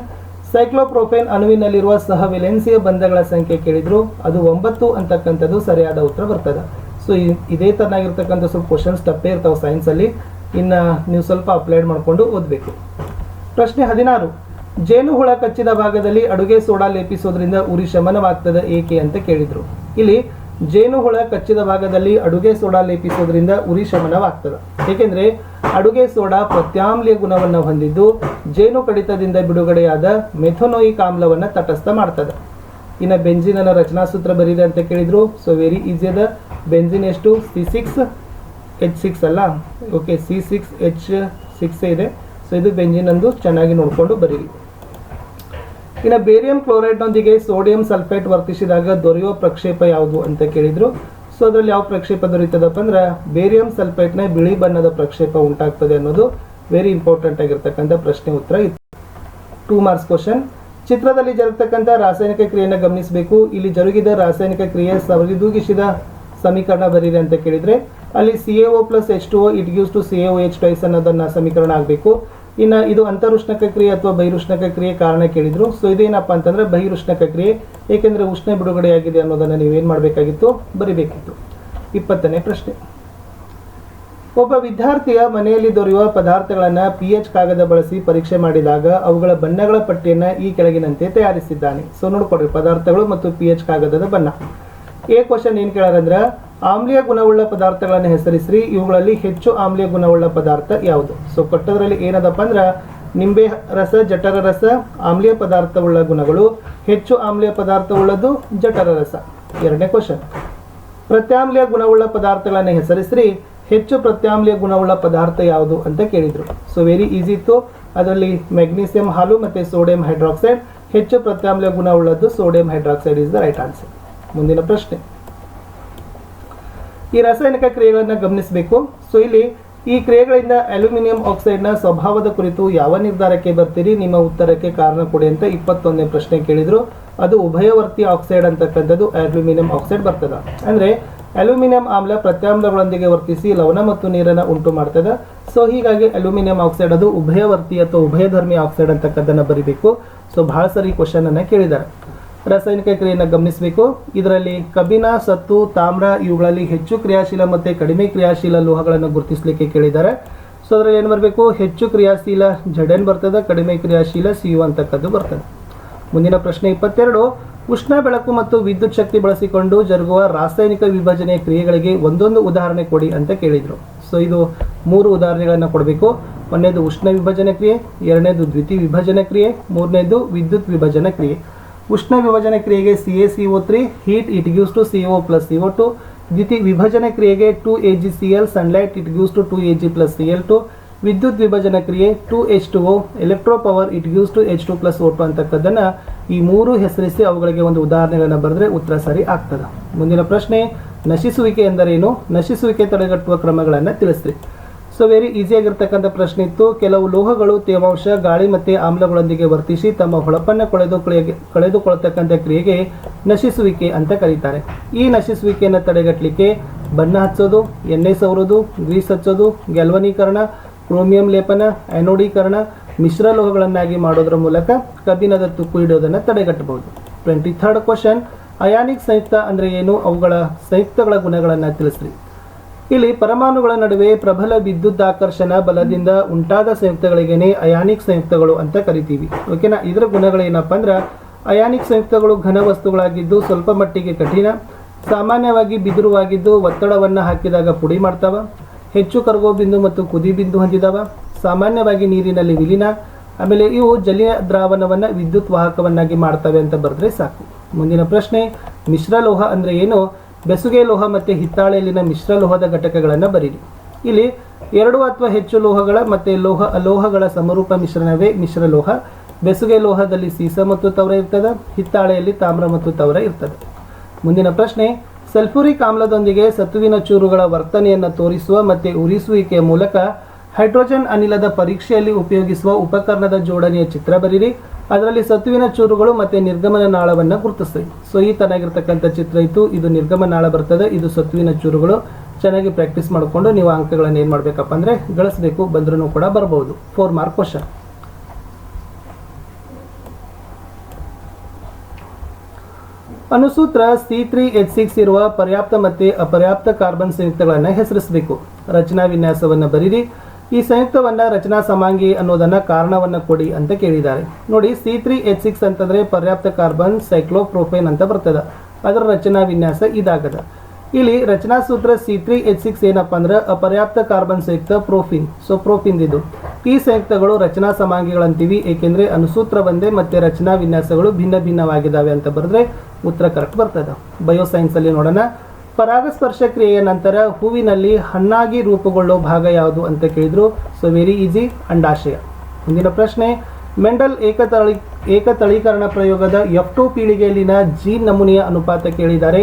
ಸೈಕ್ಲೋಪ್ರೋಪೇನ್ ಅಣುವಿನಲ್ಲಿರುವ ಸಹವಿಲೆನ್ಸಿಯ ಬಂಧಗಳ ಸಂಖ್ಯೆ ಕೇಳಿದ್ರು. ಅದು 9 ಅಂತಕ್ಕಂಥದ್ದು ಸರಿಯಾದ ಉತ್ತರ ಬರ್ತದೆ. ಸೊ ಇದೇ ತರನಾಗಿರ್ತಕ್ಕಂಥ ಸ್ವಲ್ಪ ಕ್ವಶನ್ಸ್ ತಪ್ಪೇ ಇರ್ತಾವೆ ಸೈನ್ಸಲ್ಲಿ. ಇನ್ನು ನೀವು ಸ್ವಲ್ಪ ಅಪ್ಲೈಡ್ ಮಾಡಿಕೊಂಡು ಓದಬೇಕು. ಪ್ರಶ್ನೆ 16, ಜೇನುಹುಳ ಕಚ್ಚಿದ ಭಾಗದಲ್ಲಿ ಅಡುಗೆ ಸೋಡಾ ಲೇಪಿಸೋದ್ರಿಂದ ಉರಿ ಶಮನವಾಗ್ತದೆ ಏಕೆ ಅಂತ ಕೇಳಿದ್ರು. ಇಲ್ಲಿ ಜೇನುಹುಳ ಕಚ್ಚಿದ ಭಾಗದಲ್ಲಿ ಅಡುಗೆ ಸೋಡಾ ಲೇಪಿಸೋದ್ರಿಂದ ಉರಿ ಶಮನವಾಗ್ತದೆ. ಏಕೆಂದರೆ ಅಡುಗೆ ಸೋಡಾ ಪ್ರತ್ಯಾಮ್ಲೀಯ ಗುಣವನ್ನು ಹೊಂದಿದ್ದು ಜೇನು ಕಡಿತದಿಂದ ಬಿಡುಗಡೆಯಾದ ಮೆಥೊನೋಯಿಕ್ ಆಮ್ಲವನ್ನು ತಟಸ್ಥ ಮಾಡ್ತದೆ. ಇನ್ನು ಬೆಂಜಿನನ ರಚನಾ ಸೂತ್ರ ಬರೀದೆ ಅಂತ ಕೇಳಿದ್ರು. ಸೊ ವೆರಿ ಈಸಿ ಅದ. ಬೆಂಜಿನ್ ಎಷ್ಟು? C6H6 ಅಲ್ಲ, ಓಕೆ, C6H6 ಇದೆ. ಸೊ ಇದು ಬೆಂಜಿನ್ ಅಂದು ಚೆನ್ನಾಗಿ ನೋಡಿಕೊಂಡು ಬರೀರಿ. ಇನ್ನು ಬೇರಿಯಂ ಕ್ಲೋರೈಡ್ನೊಂದಿಗೆ ಸೋಡಿಯಂ ಸಲ್ಫೇಟ್ ವರ್ತಿಸಿದಾಗ ದೊರೆಯುವ ಪ್ರಕ್ಷೇಪ ಯಾವುದು ಅಂತ ಕೇಳಿದ್ರು. ಸೊ ಅದರಲ್ಲಿ ಯಾವ ಪ್ರಕ್ಷೇಪ ದೊರೀತದಪ್ಪ ಅಂದ್ರೆ ಬೇರಿಯಂ ಸಲ್ಫೇಟ್ನ ಬಿಳಿ ಬಣ್ಣದ ಪ್ರಕ್ಷೇಪ ಉಂಟಾಗ್ತದೆ ಅನ್ನೋದು ವೆರಿ ಇಂಪಾರ್ಟೆಂಟ್ ಆಗಿರ್ತಕ್ಕಂಥ ಪ್ರಶ್ನೆ ಉತ್ತರ ಇತ್ತು. 2 ಮಾರ್ಕ್ಸ್ ಕ್ವಶನ್. ಚಿತ್ರದಲ್ಲಿ ಜರುಗತಕ್ಕಂಥ ರಾಸಾಯನಿಕ ಕ್ರಿಯೆಯನ್ನು ಗಮನಿಸಬೇಕು. ಇಲ್ಲಿ ಜರುಗಿದ ರಾಸಾಯನಿಕ ಕ್ರಿಯೆ ಸರಿದೂಗಿಸಿದ ಸಮೀಕರಣ ಬರೀರಿ ಅಂತ ಕೇಳಿದರೆ ಅಲ್ಲಿ CaO+H2O it gives to CaOH twice ಅನ್ನೋದನ್ನು ಸಮೀಕರಣ ಆಗಬೇಕು. ಇನ್ನು ಇದು ಅಂತರುಷ್ಣಕ ಕ್ರಿಯೆ ಅಥವಾ ಬಹಿರುಷ್ಣಕ ಕ್ರಿಯೆ ಕಾರಣ ಕೇಳಿದ್ರು. ಸೊ ಇದೇನಪ್ಪ ಅಂತಂದರೆ ಬಹಿರುಷ್ಣಕ ಕ್ರಿಯೆ, ಏಕೆಂದರೆ ಉಷ್ಣ ಬಿಡುಗಡೆಯಾಗಿದೆ ಅನ್ನೋದನ್ನು ನೀವೇನು ಮಾಡಬೇಕಾಗಿತ್ತು, ಬರಿಬೇಕಿತ್ತು. 20ನೇ ಪ್ರಶ್ನೆ. ಒಬ್ಬ ವಿದ್ಯಾರ್ಥಿಯ ಮನೆಯಲ್ಲಿ ದೊರೆಯುವ ಪದಾರ್ಥಗಳನ್ನು pH ಕಾಗದ ಬಳಸಿ ಪರೀಕ್ಷೆ ಮಾಡಿದಾಗ ಅವುಗಳ ಬಣ್ಣಗಳ ಪಟ್ಟಿಯನ್ನು ಈ ಕೆಳಗಿನಂತೆ ತಯಾರಿಸಿದ್ದಾನೆ. ಸೊ ನೋಡ್ಕೊಡ್ರಿ ಪದಾರ್ಥಗಳು ಮತ್ತು pH ಕಾಗದದ ಬಣ್ಣ. ಎ ಕ್ವಶನ್ ಏನು ಕೇಳಾರಂದ್ರೆ ಆಮ್ಲೀಯ ಗುಣವುಳ್ಳ ಪದಾರ್ಥಗಳನ್ನು ಹೆಸರಿಸ್ರಿ, ಇವುಗಳಲ್ಲಿ ಹೆಚ್ಚು ಆಮ್ಲೀಯ ಗುಣವುಳ್ಳ ಪದಾರ್ಥ ಯಾವುದು? ಸೊ ಕೊಟ್ಟದ್ರಲ್ಲಿ ಏನದಪ್ಪ ಅಂದ್ರೆ ನಿಂಬೆ ರಸ, ಜಠರ ರಸ ಆಮ್ಲೀಯ ಪದಾರ್ಥವುಳ್ಳ ಗುಣಗಳು, ಹೆಚ್ಚು ಆಮ್ಲೀಯ ಪದಾರ್ಥವುಳ್ಳದು ಜಠರ ರಸ. ಎರಡನೇ ಕ್ವಶನ್ ಪ್ರತ್ಯಾಮ್ಲೀಯ ಗುಣವುಳ್ಳ ಪದಾರ್ಥಗಳನ್ನು ಹೆಸರಿಸ್ರಿ, ಹೆಚ್ಚು ಪ್ರತ್ಯಾಮ್ಲೀಯ ಗುಣವುಳ್ಳ ಪದಾರ್ಥ ಯಾವುದು ಅಂತ ಕೇಳಿದ್ರು. ಸೊ ವೆರಿ ಈಸಿ ಇತ್ತು. ಅದರಲ್ಲಿ ಮೆಗ್ನೀಸಿಯಂ ಹಾಲು ಮತ್ತು ಸೋಡಿಯಂ ಹೈಡ್ರಾಕ್ಸೈಡ್, ಹೆಚ್ಚು ಪ್ರತ್ಯಾಮ್ಲೀಯ ಗುಣವುಳ್ಳದ್ದು sodium hydroxide is the right answer. ಮುಂದಿನ ಪ್ರಶ್ನೆ, ಈ ರಾಸಾಯನಿಕ ಕ್ರಿಯೆಗಳನ್ನು ಗಮನಿಸಬೇಕು. ಸೊ ಇಲ್ಲಿ ಈ ಕ್ರಿಯೆಗಳಿಂದ ಅಲ್ಯೂಮಿನಿಯಂ ಆಕ್ಸೈಡ್ನ ಸ್ವಭಾವದ ಕುರಿತು ಯಾವ ನಿರ್ಧಾರಕ್ಕೆ ಬರ್ತೀರಿ? ನಿಮ್ಮ ಉತ್ತರಕ್ಕೆ ಕಾರಣ ಕೊಡಿ ಅಂತ 21ನೇ ಪ್ರಶ್ನೆ ಕೇಳಿದ್ರು. ಅದು ಉಭಯವರ್ತಿ ಆಕ್ಸೈಡ್ ಅಂತಕ್ಕಂಥದ್ದು ಅಲ್ಯೂಮಿನಿಯಂ ಆಕ್ಸೈಡ್ ಬರ್ತದೆ. ಅಂದರೆ ಅಲ್ಯೂಮಿನಿಯಂ ಆಮ್ಲ ಪ್ರತ್ಯಾಮ್ಲಗಳೊಂದಿಗೆ ವರ್ತಿಸಿ ಲವಣ ಮತ್ತು ನೀರನ್ನು ಉಂಟು ಮಾಡ್ತದೆ. ಸೊ ಹೀಗಾಗಿ ಅಲ್ಯೂಮಿನಿಯಂ ಆಕ್ಸೈಡ್ ಅದು ಉಭಯವರ್ತಿ ಅಥವಾ ಉಭಯಧರ್ಮಿ ಆಕ್ಸೈಡ್ ಅಂತಕ್ಕದ್ದನ್ನು ಬರೀಬೇಕು. ಸೊ ಬಹಳ ಸರಿ ಕ್ವಶನ್ ಅನ್ನು ಕೇಳಿದ್ದಾರೆ. ರಾಸಾಯನಿಕ ಕ್ರಿಯೆಯನ್ನು ಗಮನಿಸಬೇಕು. ಇದರಲ್ಲಿ ಕಬ್ಬಿಣ, ಸತ್ತು, ತಾಮ್ರ ಇವುಗಳಲ್ಲಿ ಹೆಚ್ಚು ಕ್ರಿಯಾಶೀಲ ಮತ್ತು ಕಡಿಮೆ ಕ್ರಿಯಾಶೀಲ ಲೋಹಗಳನ್ನು ಗುರುತಿಸಲಿಕ್ಕೆ ಕೇಳಿದ್ದಾರೆ. ಸೊ ಅದರಲ್ಲಿ ಏನು ಬರಬೇಕು? ಹೆಚ್ಚು ಕ್ರಿಯಾಶೀಲ Zn ಬರ್ತದೆ, ಕಡಿಮೆ ಕ್ರಿಯಾಶೀಲ Cu ಅಂತಕ್ಕದ್ದು ಬರ್ತದೆ. ಮುಂದಿನ ಪ್ರಶ್ನೆ 22, ಉಷ್ಣ ಬೆಳಕು ಮತ್ತು ವಿದ್ಯುತ್ ಶಕ್ತಿ ಬಳಸಿಕೊಂಡು ಜರುಗುವ ರಾಸಾಯನಿಕ ವಿಭಜನೆಯ ಕ್ರಿಯೆಗಳಿಗೆ ಒಂದೊಂದು ಉದಾಹರಣೆ ಕೊಡಿ ಅಂತ ಕೇಳಿದರು. ಸೊ ಇದು 3 ಉದಾಹರಣೆಗಳನ್ನು ಕೊಡಬೇಕು. ಒಂದನೇದು ಉಷ್ಣ ವಿಭಜನೆ ಕ್ರಿಯೆ, ಎರಡನೇದು ದ್ವಿತೀಯ ವಿಭಜನೆ ಕ್ರಿಯೆ, ಮೂರನೇದು ವಿದ್ಯುತ್ ವಿಭಜನೆ ಕ್ರಿಯೆ. ಉಷ್ಣ ವಿಭಜನೆ ಕ್ರಿಯೆಗೆ CaCO3 heat it gives to CO plus CO2. ದ್ವಿತೀಯ ವಿಭಜನೆ ಕ್ರಿಯೆಗೆ 2AgCl sunlight it gives to 2Ag plus Cl2. ವಿದ್ಯುತ್ ವಿಭಜನೆ ಕ್ರಿಯೆ 2H2O electro power it gives to H2 plus O2 ಅಂತಕ್ಕದ್ದನ್ನು ಈ 3 ಹೆಸರಿಸಿ ಅವುಗಳಿಗೆ ಒಂದು ಉದಾಹರಣೆಗಳನ್ನು ಬರೆದ್ರೆ ಉತ್ತರ ಸರಿ ಆಗ್ತದೆ. ಮುಂದಿನ ಪ್ರಶ್ನೆ, ನಶಿಸುವಿಕೆ ಎಂದರೇನು? ನಶಿಸುವಿಕೆ ತಡೆಗಟ್ಟುವ ಕ್ರಮಗಳನ್ನು ತಿಳಿಸ್ರಿ. ಸೊ ವೆರಿ ಈಸಿಯಾಗಿರ್ತಕ್ಕಂಥ ಪ್ರಶ್ನೆ ಇತ್ತು. ಕೆಲವು ಲೋಹಗಳು ತೇವಾಂಶ, ಗಾಳಿ ಮತ್ತು ಆಮ್ಲಗಳೊಂದಿಗೆ ವರ್ತಿಸಿ ತಮ್ಮ ಹೊಳಪನ್ನು ಕಳೆದುಕೊಳ್ಳತಕ್ಕಂಥ ಕ್ರಿಯೆಗೆ ನಶಿಸುವಿಕೆ ಅಂತ ಕರೀತಾರೆ. ಈ ನಶಿಸುವಿಕೆಯನ್ನು ತಡೆಗಟ್ಟಲಿಕ್ಕೆ ಬಣ್ಣ ಹಚ್ಚೋದು, ಎಣ್ಣೆ ಸವರೋದು, ಗ್ರೀಸ್ ಹಚ್ಚೋದು, ಗ್ಯಾಲ್ವನೀಕರಣ, ಕ್ರೋಮಿಯಂ ಲೇಪನ, ಆ್ಯನೋಡೀಕರಣ, ಮಿಶ್ರ ಲೋಹಗಳನ್ನಾಗಿ ಮಾಡೋದ್ರ ಮೂಲಕ ಕಬ್ಬಿಣದ ತುಕ್ಕು ಹಿಡಿಯೋದನ್ನು ತಡೆಗಟ್ಟಬಹುದು. 23rd ಕ್ವಶನ್, ಅಯಾನಿಕ್ ಸಂಯುಕ್ತ ಅಂದರೆ ಏನು? ಅವುಗಳ ಸಂಯುಕ್ತಗಳ ಗುಣಗಳನ್ನು ತಿಳಿಸ್ರಿ. ಇಲ್ಲಿ ಪರಮಾಣುಗಳ ನಡುವೆ ಪ್ರಬಲ ವಿದ್ಯುದಾಕರ್ಷಣ ಬಲದಿಂದ ಉಂಟಾದ ಸಂಯುಕ್ತಗಳಿಗೇನೆ ಅಯಾನಿಕ್ ಸಂಯುಕ್ತಗಳು ಅಂತ ಕರಿತೀವಿ. ಓಕೆನಾ? ಇದರ ಗುಣಗಳೇನಪ್ಪ ಅಂದ್ರೆ ಅಯಾನಿಕ್ ಸಂಯುಕ್ತಗಳು ಘನ ವಸ್ತುಗಳಾಗಿದ್ದು ಸ್ವಲ್ಪ ಮಟ್ಟಿಗೆ ಕಠಿಣ, ಸಾಮಾನ್ಯವಾಗಿ ಬಿದಿರುವಾಗಿದ್ದು ಒತ್ತಡವನ್ನು ಹಾಕಿದಾಗ ಪುಡಿ ಮಾಡ್ತಾವ, ಹೆಚ್ಚು ಕರಗೋ ಬಿಂದು ಮತ್ತು ಕುದಿ ಬಿಂದು ಹೊಂದಿದವ, ಸಾಮಾನ್ಯವಾಗಿ ನೀರಿನಲ್ಲಿ ವಿಲೀನ, ಆಮೇಲೆ ಇವು ಜಲೀಯ ದ್ರಾವಣವನ್ನು ವಿದ್ಯುತ್ ವಾಹಕವನ್ನಾಗಿ ಮಾಡ್ತವೆ ಅಂತ ಬರೆದ್ರೆ ಸಾಕು. ಮುಂದಿನ ಪ್ರಶ್ನೆ, ಮಿಶ್ರ ಲೋಹ ಅಂದರೆ ಏನು? ಬೆಸುಗೆ ಲೋಹ ಮತ್ತು ಹಿತ್ತಾಳೆಯಲ್ಲಿನ ಮಿಶ್ರ ಲೋಹದ ಘಟಕಗಳನ್ನು ಬರೀರಿ. ಇಲ್ಲಿ 2 ಅಥವಾ ಹೆಚ್ಚು ಲೋಹಗಳ ಮತ್ತು ಅಲೋಹಗಳ ಸಮರೂಪ ಮಿಶ್ರಣವೇ ಮಿಶ್ರ ಲೋಹ. ಬೆಸುಗೆ ಲೋಹದಲ್ಲಿ ಸೀಸ ಮತ್ತು ತವರ ಇರ್ತದೆ, ಹಿತ್ತಾಳೆಯಲ್ಲಿ ತಾಮ್ರ ಮತ್ತು ತವರ ಇರ್ತದೆ. ಮುಂದಿನ ಪ್ರಶ್ನೆ, ಸಲ್ಫ್ಯೂರಿಕ್ ಆಮ್ಲದೊಂದಿಗೆ ಸತುವಿನ ಚೂರುಗಳ ವರ್ತನೆಯನ್ನು ತೋರಿಸುವ ಮತ್ತು ಉರಿಸುವಿಕೆಯ ಮೂಲಕ ಹೈಡ್ರೋಜನ್ ಅನಿಲದ ಪರೀಕ್ಷೆಯಲ್ಲಿ ಉಪಯೋಗಿಸುವ ಉಪಕರಣದ ಜೋಡಣೆಯ ಚಿತ್ರ ಬರೀರಿ. ಅದರಲ್ಲಿ ಸತುವಿನ ಚೂರುಗಳು ಮತ್ತು ನಿರ್ಗಮನ ನಾಳವನ್ನು ಗುರುತಿಸ್ರಿ. ಸೊ ಈ ತನಾಗಿರ್ತಕ್ಕಂಥ ಚಿತ್ರ ಇತ್ತು. ಇದು ನಿರ್ಗಮನ ನಾಳ ಬರ್ತದೆ, ಇದು ಸತುವಿನ ಚೂರುಗಳು. ಚೆನ್ನಾಗಿ ಪ್ರಾಕ್ಟೀಸ್ ಮಾಡಿಕೊಂಡು ನೀವು ಅಂಕಗಳನ್ನು ಏನು ಮಾಡಬೇಕಪ್ಪ ಅಂದರೆ ಗಳಿಸಬೇಕು. ಬಂದ್ರೂ ಕೂಡ ಬರ್ಬೋದು. 4 ಮಾರ್ಕ್ ಕ್ವಶನ್. ಅನುಸೂತ್ರ C3H6 ಇರುವ ಪರ್ಯಾಪ್ತ ಮತ್ತು ಅಪರ್ಯಾಪ್ತ ಕಾರ್ಬನ್ ಸಂಯುಕ್ತಗಳನ್ನು ಹೆಸರಿಸಬೇಕು. ರಚನಾ ವಿನ್ಯಾಸವನ್ನು ಬರೀರಿ. ಈ ಸಂಯುಕ್ತವನ್ನು ರಚನಾ ಸಮಾಂಗಿ ಅನ್ನೋದನ್ನು ಕಾರಣವನ್ನು ಕೊಡಿ ಅಂತ ಕೇಳಿದ್ದಾರೆ. ನೋಡಿ, C3H6 ಅಂತಂದರೆ ಪರ್ಯಾಪ್ತ ಕಾರ್ಬನ್ ಸೈಕ್ಲೋಪ್ರೋಪೇನ್ ಅಂತ ಬರ್ತದೆ. ಅದರ ರಚನಾ ವಿನ್ಯಾಸ ಇದಾಗದ. ಇಲ್ಲಿ ರಚನಾ ಸೂತ್ರ C3H6 ಏನಪ್ಪ ಅಂದ್ರೆ ಅಪರ್ಯಾಪ್ತ ಕಾರ್ಬನ್ ಸಂಯುಕ್ತ ಪ್ರೋಫಿನ್. ಸೊ ಪ್ರೋಫಿನ್ ಇದು. ಈ ಸಂಯುಕ್ತಗಳು ರಚನಾ ಸಮಾಂಗಿಗಳಂತೀವಿ, ಏಕೆಂದರೆ ಅನುಸೂತ್ರ ಒಂದೇ ಮತ್ತು ರಚನಾ ವಿನ್ಯಾಸಗಳು ಭಿನ್ನ ಭಿನ್ನವಾಗಿದ್ದಾವೆ ಅಂತ ಬರೆದ್ರೆ ಉತ್ತರ ಕರೆಕ್ಟ್ ಬರ್ತದೆ. ಬಯೋಸೈನ್ಸಲ್ಲಿ ನೋಡೋಣ. ಪರಾಗಸ್ಪರ್ಶ ಕ್ರಿಯೆಯ ನಂತರ ಹೂವಿನಲ್ಲಿ ಹಣ್ಣಾಗಿ ರೂಪುಗೊಳ್ಳೋ ಭಾಗ ಯಾವುದು ಅಂತ ಕೇಳಿದ್ರು. ಸೊ ವೆರಿ ಈಸಿ, ಅಂಡಾಶಯ. ಮುಂದಿನ ಪ್ರಶ್ನೆ, ಮೆಂಡಲ್ ಏಕತಳೀಕರಣ ಪ್ರಯೋಗದ F2 ಪೀಳಿಗೆಯಲ್ಲಿನ ಜೀನ್ ನಮೂನೆಯ ಅನುಪಾತ ಕೇಳಿದ್ದಾರೆ.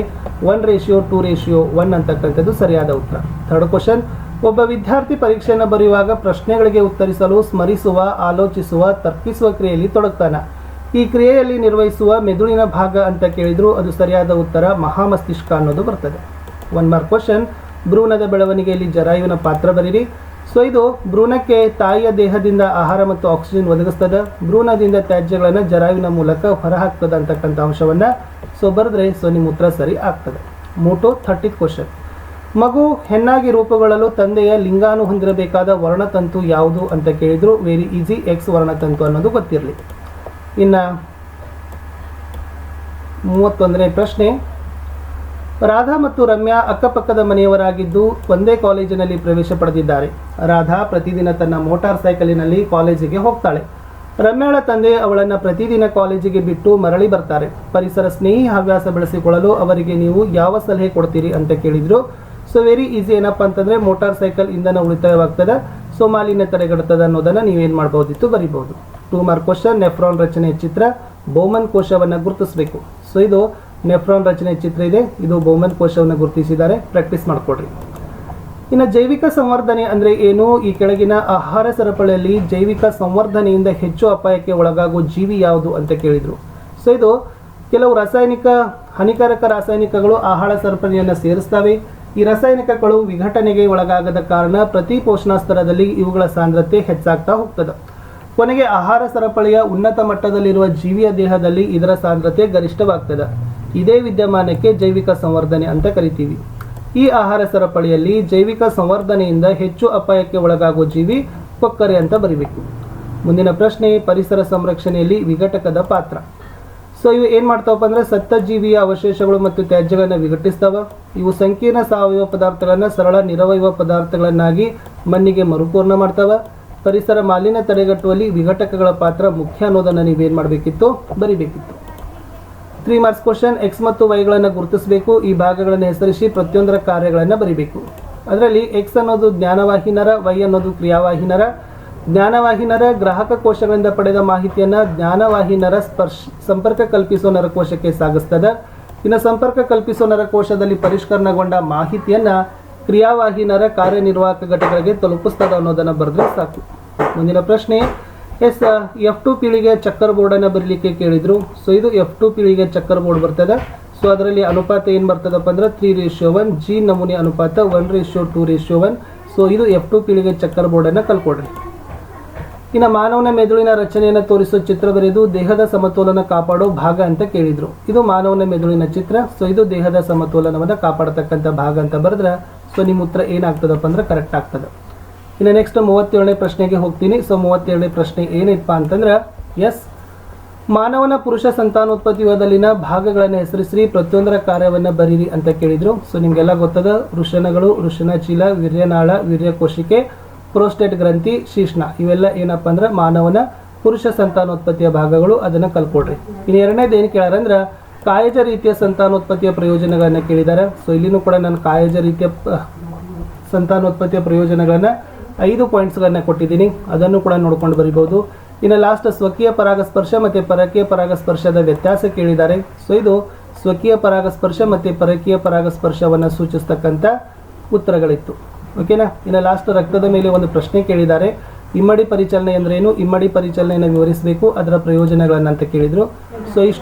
1:2:1 ಅಂತಕ್ಕಂಥದ್ದು ಸರಿಯಾದ ಉತ್ತರ. 3rd ಕ್ವಶನ್, ಒಬ್ಬ ವಿದ್ಯಾರ್ಥಿ ಪರೀಕ್ಷೆಯನ್ನು ಬರೆಯುವಾಗ ಪ್ರಶ್ನೆಗಳಿಗೆ ಉತ್ತರಿಸಲು ಸ್ಮರಿಸುವ, ಆಲೋಚಿಸುವ, ತರ್ಕಿಸುವ ಕ್ರಿಯೆಯಲ್ಲಿ ತೊಡಗ್ತಾನೆ. ಈ ಕ್ರಿಯೆಯಲ್ಲಿ ನಿರ್ವಹಿಸುವ ಮೆದುಳಿನ ಭಾಗ ಅಂತ ಕೇಳಿದ್ರು. ಅದು ಸರಿಯಾದ ಉತ್ತರ ಮಹಾಮಸ್ತಿಷ್ಕ ಅನ್ನೋದು ಬರ್ತದೆ. 1 ಮಾರ್ಕ್ ಕ್ವಶನ್, ಭ್ರೂಣದ ಬೆಳವಣಿಗೆಯಲ್ಲಿ ಜರಾಯುವಿನ ಪಾತ್ರ ಬರೀರಿ. ಸೊ ಇದು ಭ್ರೂಣಕ್ಕೆ ತಾಯಿಯ ದೇಹದಿಂದ ಆಹಾರ ಮತ್ತು ಆಕ್ಸಿಜನ್ ಒದಗಿಸ್ತದೆ. ಭ್ರೂಣದಿಂದ ತ್ಯಾಜ್ಯಗಳನ್ನು ಜರಾಯುವಿನ ಮೂಲಕ ಹೊರಹಾಕ್ತದೆ ಅಂತಕ್ಕಂಥ ಅಂಶವನ್ನು ಸೊ ಬರೆದ್ರೆ ಸೊ ನಿಮ್ಮ ಉತ್ತರ ಸರಿ ಆಗ್ತದೆ. ಮೋಟೋ 30th ಕ್ವಶನ್, ಮಗು ಹೆಣ್ಣಾಗಿ ರೂಪುಗೊಳ್ಳಲು ತಂದೆಯ ಲಿಂಗಾನು ಹೊಂದಿರಬೇಕಾದ ವರ್ಣತಂತು ಯಾವುದು ಅಂತ ಕೇಳಿದ್ರು. ವೆರಿ ಈಸಿ, ಎಕ್ಸ್ ವರ್ಣತಂತು ಅನ್ನೋದು ಗೊತ್ತಿರಲಿ. ಇನ್ನು 31ನೇ ಪ್ರಶ್ನೆ, ರಾಧಾ ಮತ್ತು ರಮ್ಯಾ ಅಕ್ಕಪಕ್ಕದ ಮನೆಯವರಾಗಿದ್ದು ಒಂದೇ ಕಾಲೇಜಿನಲ್ಲಿ ಪ್ರವೇಶ ಪಡೆದಿದ್ದಾರೆ. ರಾಧಾ ಪ್ರತಿದಿನ ತನ್ನ ಮೋಟಾರ್ ಸೈಕಲಿನಲ್ಲಿ ಕಾಲೇಜಿಗೆ ಹೋಗ್ತಾಳೆ. ರಮ್ಯಾಳ ತಂದೆ ಅವಳನ್ನು ಪ್ರತಿದಿನ ಕಾಲೇಜಿಗೆ ಬಿಟ್ಟು ಮರಳಿ ಬರ್ತಾರೆ. ಪರಿಸರ ಸ್ನೇಹಿ ಹವ್ಯಾಸ ಬೆಳೆಸಿಕೊಳ್ಳಲು ಅವರಿಗೆ ನೀವು ಯಾವ ಸಲಹೆ ಕೊಡ್ತೀರಿ ಅಂತ ಕೇಳಿದ್ರು. ಸೊ ವೆರಿ ಈಸಿ, ಏನಪ್ಪ ಅಂತಂದರೆ ಮೋಟಾರ್ ಸೈಕಲ್ ಇಂಧನ ಉಳಿತಾಯವಾಗ್ತದೆ, ಸೊ ಮಾಲಿನ್ಯ ತಡೆಗಟ್ಟುತ್ತದೆ ಅನ್ನೋದನ್ನು ನೀವೇನು ಮಾಡ್ಬೋದಿತ್ತು, ಬರಿಬಹುದು. 2 ಮಾರ್ಕ್ ಕ್ವಶನ್. ನೆಫ್ರಾನ್ ರಚನೆಯ ಚಿತ್ರ, ಬೌಮನ್ ಕೋಶವನ್ನು ಗುರುತಿಸಬೇಕು. ಸೊ ಇದು ನೆಫ್ರಾನ್ ರಚನೆಯ ಚಿತ್ರ ಇದೆ, ಇದು ಬೌಮನ್ ಕೋಶವನ್ನು ಗುರುತಿಸಿದ್ದಾರೆ, ಪ್ರಾಕ್ಟೀಸ್ ಮಾಡಿಕೊಡ್ರಿ. ಇನ್ನು ಜೈವಿಕ ಸಂವರ್ಧನೆ ಅಂದರೆ ಏನು? ಈ ಕೆಳಗಿನ ಆಹಾರ ಸರಪಳಿಯಲ್ಲಿ ಜೈವಿಕ ಸಂವರ್ಧನೆಯಿಂದ ಹೆಚ್ಚು ಅಪಾಯಕ್ಕೆ ಒಳಗಾಗುವ ಜೀವಿ ಯಾವುದು ಅಂತ ಕೇಳಿದರು. ಸೊ ಇದು ಕೆಲವು ಹಾನಿಕಾರಕ ರಾಸಾಯನಿಕಗಳು ಆಹಾರ ಸರಪಳಿಯನ್ನು ಸೇರಿಸ್ತವೆ. ಈ ರಾಸಾಯನಿಕಗಳು ವಿಘಟನೆಗೆ ಒಳಗಾಗದ ಕಾರಣ ಪ್ರತಿ ಪೋಷಣ ಸ್ತರದಲ್ಲಿ ಇವುಗಳ ಸಾಂದ್ರತೆ ಹೆಚ್ಚಾಗ್ತಾ ಹೋಗ್ತದೆ. ಕೊನೆಗೆ ಆಹಾರ ಸರಪಳಿಯ ಉನ್ನತ ಮಟ್ಟದಲ್ಲಿರುವ ಜೀವಿಯ ದೇಹದಲ್ಲಿ ಇದರ ಸಾಂದ್ರತೆ ಗರಿಷ್ಠವಾಗ್ತದೆ. ಇದೇ ವಿದ್ಯಮಾನಕ್ಕೆ ಜೈವಿಕ ಸಂವರ್ಧನೆ ಅಂತ ಕರಿತೀವಿ. ಈ ಆಹಾರ ಸರಪಳಿಯಲ್ಲಿ ಜೈವಿಕ ಸಂವರ್ಧನೆಯಿಂದ ಹೆಚ್ಚು ಅಪಾಯಕ್ಕೆ ಒಳಗಾಗುವ ಜೀವಿ ಕೊಕ್ಕರೆ ಅಂತ ಬರಿಬೇಕು. ಮುಂದಿನ ಪ್ರಶ್ನೆ, ಪರಿಸರ ಸಂರಕ್ಷಣೆಯಲ್ಲಿ ವಿಘಟಕದ ಪಾತ್ರ. ಸೊ ಇವು ಏನು ಮಾಡ್ತಾವಪ್ಪ ಅಂದರೆ ಸತ್ತ ಜೀವಿಯ ಅವಶೇಷಗಳು ಮತ್ತು ತ್ಯಾಜ್ಯಗಳನ್ನು ವಿಘಟಿಸ್ತಾವ. ಇವು ಸಂಕೀರ್ಣ ಸಾವಯವ ಪದಾರ್ಥಗಳನ್ನು ಸರಳ ನಿರವಯವ ಪದಾರ್ಥಗಳನ್ನಾಗಿ ಮಣ್ಣಿಗೆ ಮರುಪೂರ್ಣ ಮಾಡ್ತಾವ. ಪರಿಸರ ಮಾಲಿನ್ಯ ತಡೆಗಟ್ಟುವಲ್ಲಿ ವಿಘಟಕಗಳ ಪಾತ್ರ ಮುಖ್ಯ ಅನ್ನೋದನ್ನು ನೀವೇನು ಮಾಡಬೇಕಿತ್ತು, ಬರಿಬೇಕಿತ್ತು. 3 ಮಾರ್ಕ್ಸ್ ಕ್ವಶನ್. ಎಕ್ಸ್ ಮತ್ತು ವೈಗಳನ್ನು ಗುರುತಿಸಬೇಕು. ಈ ಭಾಗಗಳನ್ನು ಹೆಸರಿಸಿ ಪ್ರತಿಯೊಂದರ ಕಾರ್ಯಗಳನ್ನು ಬರಿಬೇಕು. ಅದರಲ್ಲಿ ಎಕ್ಸ್ ಅನ್ನೋದು ಜ್ಞಾನವಾಹಿನರ, ವೈ ಅನ್ನೋದು ಕ್ರಿಯಾವಾಹಿನರ. ಜ್ಞಾನವಾಹಿನರ ಗ್ರಾಹಕ ಕೋಶಗಳಿಂದ ಪಡೆದ ಮಾಹಿತಿಯನ್ನು ಜ್ಞಾನವಾಹಿನರ ಸಂಪರ್ಕ ಕಲ್ಪಿಸೋ ನರಕೋಶಕ್ಕೆ ಸಾಗಿಸ್ತದೆ. ಇನ್ನು ಸಂಪರ್ಕ ಕಲ್ಪಿಸೋ ನರಕೋಶದಲ್ಲಿ ಪರಿಷ್ಕರಣಗೊಂಡ ಮಾಹಿತಿಯನ್ನು ಕ್ರಿಯಾವಾಹಿನರ ಕಾರ್ಯನಿರ್ವಾಹಕ ಘಟಕಗಳಿಗೆ ತಲುಪಿಸ್ತದೆ ಅನ್ನೋದನ್ನು ಬರೆದ್ರೆ ಸಾಕು. ಮುಂದಿನ ಪ್ರಶ್ನೆ, F2 ಪೀಳಿಗೆ ಚಕ್ಕರ್ ಬೋರ್ಡನ್ನು ಬರಲಿಕ್ಕೆ ಕೇಳಿದರು. ಸೊ ಇದು F2 ಪೀಳಿಗೆ ಚಕ್ಕರ್ ಬೋರ್ಡ್ ಬರ್ತದೆ. ಸೊ ಅದರಲ್ಲಿ ಅನುಪಾತ ಏನು ಬರ್ತದಪ್ಪ ಅಂದ್ರೆ 3:1. ಜಿ ನಮೂನೆ ಅನುಪಾತ 1:2:1. ಸೊ ಇದು F2 ಪೀಳಿಗೆ ಚಕ್ಕರ್ ಬೋರ್ಡನ್ನು ಕಲ್ಕೊಡ್ರಿ. ಇನ್ನು ಮಾನವನ ಮೆದುಳಿನ ರಚನೆಯನ್ನು ತೋರಿಸೋ ಚಿತ್ರ ಬರೆದು ದೇಹದ ಸಮತೋಲನ ಕಾಪಾಡೋ ಭಾಗ ಅಂತ ಕೇಳಿದರು. ಇದು ಮಾನವನ ಮೆದುಳಿನ ಚಿತ್ರ. ಸೊ ಇದು ದೇಹದ ಸಮತೋಲನವನ್ನು ಕಾಪಾಡತಕ್ಕಂಥ ಭಾಗ ಅಂತ ಬರೆದ್ರೆ ಸೊ ನಿಮ್ಮ ಉತ್ತರ ಏನಾಗ್ತದಪ್ಪ ಅಂದ್ರೆ ಕರೆಕ್ಟ್ ಆಗ್ತದೆ. ಇನ್ನು ನೆಕ್ಸ್ಟ್ 37ನೇ ಪ್ರಶ್ನೆಗೆ ಹೋಗ್ತೀನಿ. ಸೊ 37ನೇ ಪ್ರಶ್ನೆ ಏನಪ್ಪ ಅಂತಂದ್ರೆ, ಮಾನವನ ಪುರುಷ ಸಂತಾನೋತ್ಪತ್ತಿಯದಲ್ಲಿನ ಭಾಗಗಳನ್ನು ಹೆಸರಿಸಿ ಪ್ರತಿಯೊಂದರ ಕಾರ್ಯವನ್ನು ಬರೀರಿ ಅಂತ ಕೇಳಿದರು. ಸೊ ನಿಮಗೆಲ್ಲ ಗೊತ್ತದ, ವೃಷಣಗಳು, ವೃಷಣಚೀಲ, ವೀರ್ಯನಾಳ, ವೀರ್ಯಕೋಶಿಕೆ, ಪ್ರೋಸ್ಟೇಟ್ ಗ್ರಂಥಿ, ಶೀಷ್ಣ, ಇವೆಲ್ಲ ಏನಪ್ಪ ಅಂದ್ರೆ ಮಾನವನ ಪುರುಷ ಸಂತಾನೋತ್ಪತ್ತಿಯ ಭಾಗಗಳು. ಅದನ್ನು ಕಲ್ಕೊಡ್ರಿ. ಇನ್ನು ಎರಡನೇದು ಏನು ಕೇಳಾರಂದ್ರೆ ಕಾಯಜ ರೀತಿಯ ಸಂತಾನೋತ್ಪತ್ತಿಯ ಪ್ರಯೋಜನಗಳನ್ನು ಕೇಳಿದ್ದಾರೆ. ಸೊ ಇಲ್ಲಿನೂ ಕೂಡ ನಾನು ಕಾಯಜ ರೀತಿಯ ಸಂತಾನೋತ್ಪತ್ತಿಯ ಪ್ರಯೋಜನಗಳನ್ನು 5 ಪಾಯಿಂಟ್ಸ್ಗಳನ್ನು ಕೊಟ್ಟಿದ್ದೀನಿ, ಅದನ್ನು ಕೂಡ ನೋಡ್ಕೊಂಡು ಬರಿಬಹುದು. ಇನ್ನು ಲಾಸ್ಟ್ ಸ್ವಕೀಯ ಪರಾಗಸ್ಪರ್ಶ ಮತ್ತು ಪರಕೀಯ ಪರಾಗಸ್ಪರ್ಶದ ವ್ಯತ್ಯಾಸ ಕೇಳಿದ್ದಾರೆ. ಸೊ ಇದು ಸ್ವಕೀಯ ಪರಾಗಸ್ಪರ್ಶ ಮತ್ತು ಪರಕೀಯ ಪರಾಗಸ್ಪರ್ಶವನ್ನು ಸೂಚಿಸ್ತಕ್ಕಂಥ ಉತ್ತರಗಳಿತ್ತು. ಓಕೆನಾ. ಇನ್ನು ಲಾಸ್ಟ್ ರಕ್ತದ ಮೇಲೆ ಒಂದು ಪ್ರಶ್ನೆ ಕೇಳಿದ್ದಾರೆ. ಇಮ್ಮಡಿ ಪರಿಚಲನೆ ಅಂದ್ರೇನು, ಇಮ್ಮಡಿ ಪರಿಚಲನೆಯನ್ನು ವಿವರಿಸಬೇಕು, ಅದರ ಪ್ರಯೋಜನಗಳನ್ನು ಅಂತ ಕೇಳಿದರು. ಸೊ ಇಷ್ಟು